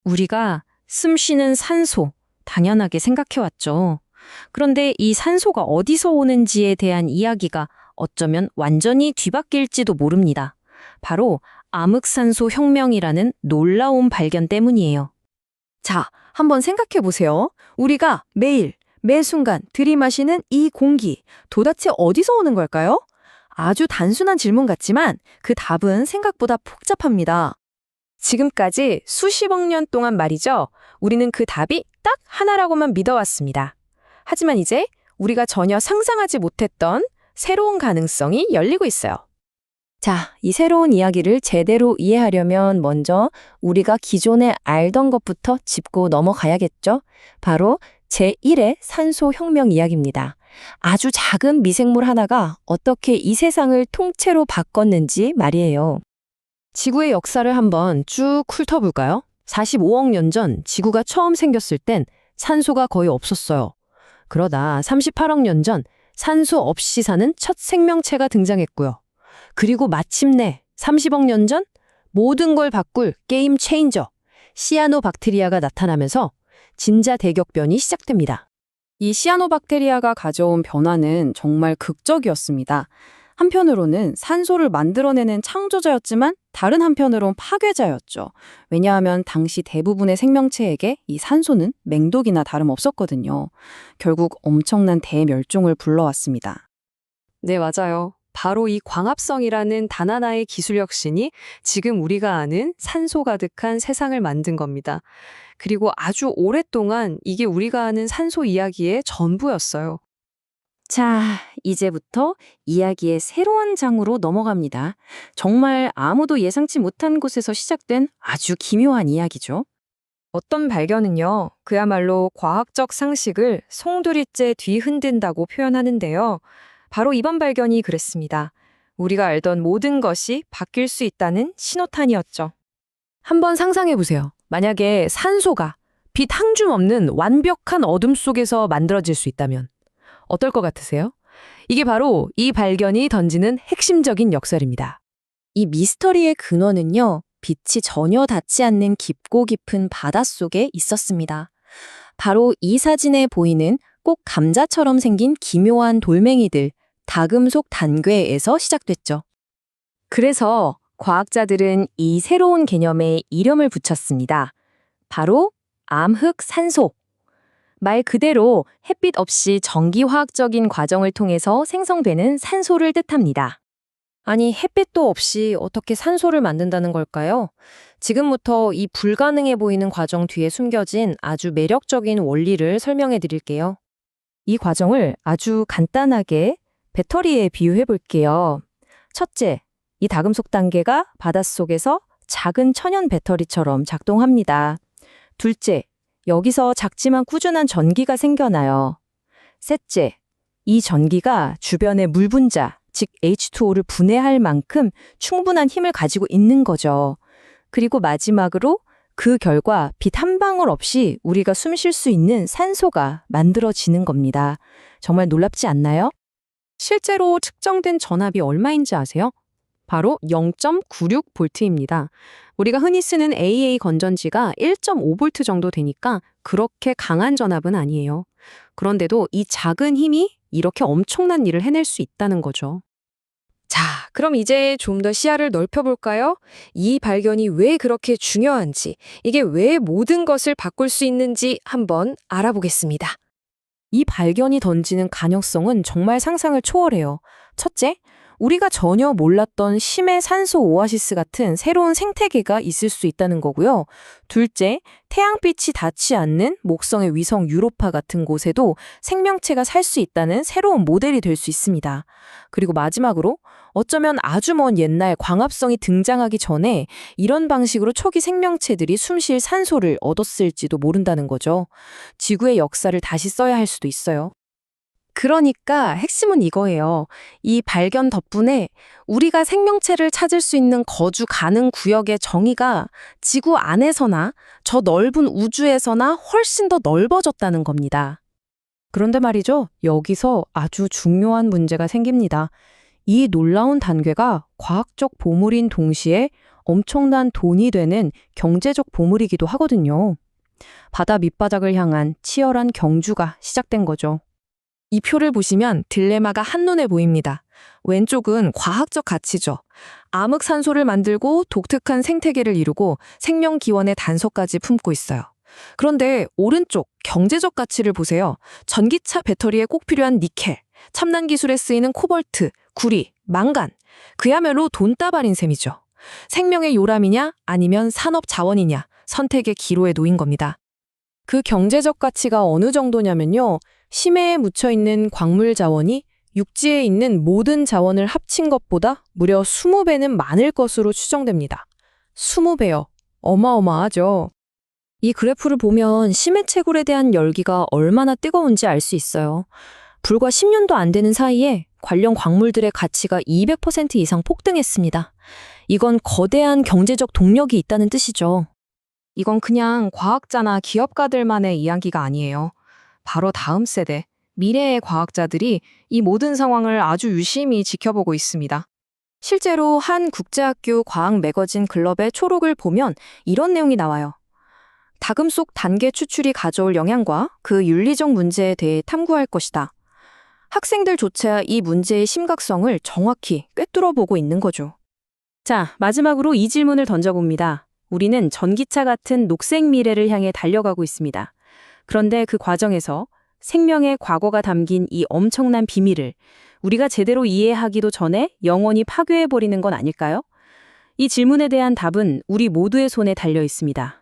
우리가 숨 쉬는 산소, 당연하게 생각해왔죠. 그런데 이 산소가 어디서 오는지에 대한 이야기가 어쩌면 완전히 뒤바뀔지도 모릅니다. 바로 암흑산소 혁명이라는 놀라운 발견 때문이에요. 자, 한번 생각해 보세요. 우리가 매일, 매 순간 들이마시는 이 공기, 도대체 어디서 오는 걸까요? 아주 단순한 질문 같지만 그 답은 생각보다 복잡합니다. 지금까지 수십억 년 동안 말이죠. 우리는 그 답이 딱 하나라고만 믿어왔습니다. 하지만 이제 우리가 전혀 상상하지 못했던 새로운 가능성이 열리고 있어요. 자, 이 새로운 이야기를 제대로 이해하려면 먼저 우리가 기존에 알던 것부터 짚고 넘어가야겠죠? 바로 제1의 산소 혁명 이야기입니다. 아주 작은 미생물 하나가 어떻게 이 세상을 통째로 바꿨는지 말이에요. 지구의 역사를 한번 쭉 훑어볼까요? 45억 년 전 지구가 처음 생겼을 땐 산소가 거의 없었어요. 그러다 38억 년 전 산소 없이 사는 첫 생명체가 등장했고요. 그리고 마침내 30억 년 전 모든 걸 바꿀 게임 체인저, 시아노박테리아가 나타나면서 진자 대격변이 시작됩니다. 이 시아노박테리아가 가져온 변화는 정말 극적이었습니다. 한편으로는 산소를 만들어내는 창조자였지만 다른 한편으론 파괴자였죠. 왜냐하면 당시 대부분의 생명체에게 이 산소는 맹독이나 다름없었거든요. 결국 엄청난 대멸종을 불러왔습니다. 네, 맞아요. 바로 이 광합성이라는 단 하나의 기술 혁신이 지금 우리가 아는 산소 가득한 세상을 만든 겁니다. 그리고 아주 오랫동안 이게 우리가 아는 산소 이야기의 전부였어요. 자, 이제부터 이야기의 새로운 장으로 넘어갑니다. 정말 아무도 예상치 못한 곳에서 시작된 아주 기묘한 이야기죠. 어떤 발견은요, 그야말로 과학적 상식을 송두리째 뒤흔든다고 표현하는데요. 바로 이번 발견이 그랬습니다. 우리가 알던 모든 것이 바뀔 수 있다는 신호탄이었죠. 한번 상상해 보세요. 만약에 산소가 빛 한 줌 없는 완벽한 어둠 속에서 만들어질 수 있다면 어떨 것 같으세요? 이게 바로 이 발견이 던지는 핵심적인 역설입니다. 이 미스터리의 근원은요, 빛이 전혀 닿지 않는 깊고 깊은 바닷속에 있었습니다. 바로 이 사진에 보이는 꼭 감자처럼 생긴 기묘한 돌멩이들, 다금속 단괴에서 시작됐죠. 그래서 과학자들은 이 새로운 개념에 이름을 붙였습니다. 바로 암흑산소. 말 그대로 햇빛 없이 전기화학적인 과정을 통해서 생성되는 산소를 뜻합니다. 아니, 햇빛도 없이 어떻게 산소를 만든다는 걸까요? 지금부터 이 불가능해 보이는 과정 뒤에 숨겨진 아주 매력적인 원리를 설명해 드릴게요. 이 과정을 아주 간단하게 배터리에 비유해 볼게요. 첫째, 이 다금속 단계가 바닷속에서 작은 천연 배터리처럼 작동합니다. 둘째, 여기서 작지만 꾸준한 전기가 생겨나요. 셋째, 이 전기가 주변의 물 분자, 즉 H2O를 분해할 만큼 충분한 힘을 가지고 있는 거죠. 그리고 마지막으로 그 결과 빛 한 방울 없이 우리가 숨 쉴 수 있는 산소가 만들어지는 겁니다. 정말 놀랍지 않나요? 실제로 측정된 전압이 얼마인지 아세요? 바로 0.96V입니다. 우리가 흔히 쓰는 AA 건전지가 1.5V 정도 되니까 그렇게 강한 전압은 아니에요. 그런데도 이 작은 힘이 이렇게 엄청난 일을 해낼 수 있다는 거죠. 자, 그럼 이제 좀 더 시야를 넓혀볼까요? 이 발견이 왜 그렇게 중요한지, 이게 왜 모든 것을 바꿀 수 있는지 한번 알아보겠습니다. 이 발견이 던지는 가능성은 정말 상상을 초월해요. 첫째, 우리가 전혀 몰랐던 심해 산소 오아시스 같은 새로운 생태계가 있을 수 있다는 거고요. 둘째, 태양빛이 닿지 않는 목성의 위성 유로파 같은 곳에도 생명체가 살 수 있다는 새로운 모델이 될 수 있습니다. 그리고 마지막으로 어쩌면 아주 먼 옛날 광합성이 등장하기 전에 이런 방식으로 초기 생명체들이 숨쉴 산소를 얻었을지도 모른다는 거죠. 지구의 역사를 다시 써야 할 수도 있어요. 그러니까 핵심은 이거예요. 이 발견 덕분에 우리가 생명체를 찾을 수 있는 거주 가능 구역의 정의가 지구 안에서나 저 넓은 우주에서나 훨씬 더 넓어졌다는 겁니다. 그런데 말이죠, 여기서 아주 중요한 문제가 생깁니다. 이 놀라운 단계가 과학적 보물인 동시에 엄청난 돈이 되는 경제적 보물이기도 하거든요. 바다 밑바닥을 향한 치열한 경주가 시작된 거죠. 이 표를 보시면 딜레마가 한눈에 보입니다. 왼쪽은 과학적 가치죠. 암흑산소를 만들고 독특한 생태계를 이루고 생명 기원의 단서까지 품고 있어요. 그런데 오른쪽 경제적 가치를 보세요. 전기차 배터리에 꼭 필요한 니켈, 첨단 기술에 쓰이는 코볼트, 구리, 망간. 그야말로 돈다발인 셈이죠. 생명의 요람이냐 아니면 산업 자원이냐 선택의 기로에 놓인 겁니다. 그 경제적 가치가 어느 정도냐면요. 심해에 묻혀있는 광물 자원이 육지에 있는 모든 자원을 합친 것보다 무려 20배는 많을 것으로 추정됩니다. 20배요. 어마어마하죠. 이 그래프를 보면 심해 채굴에 대한 열기가 얼마나 뜨거운지 알 수 있어요. 불과 10년도 안 되는 사이에 관련 광물들의 가치가 200% 이상 폭등했습니다. 이건 거대한 경제적 동력이 있다는 뜻이죠. 이건 그냥 과학자나 기업가들만의 이야기가 아니에요. 바로 다음 세대, 미래의 과학자들이 이 모든 상황을 아주 유심히 지켜보고 있습니다. 실제로 한 국제학교 과학 매거진 글럽의 초록을 보면 이런 내용이 나와요. 다금 속 단계 추출이 가져올 영향과 그 윤리적 문제에 대해 탐구할 것이다. 학생들조차 이 문제의 심각성을 정확히 꿰뚫어 보고 있는 거죠. 자, 마지막으로 이 질문을 던져봅니다. 우리는 전기차 같은 녹색 미래를 향해 달려가고 있습니다. 그런데 그 과정에서 생명의 과거가 담긴 이 엄청난 비밀을 우리가 제대로 이해하기도 전에 영원히 파괴해버리는 건 아닐까요? 이 질문에 대한 답은 우리 모두의 손에 달려 있습니다.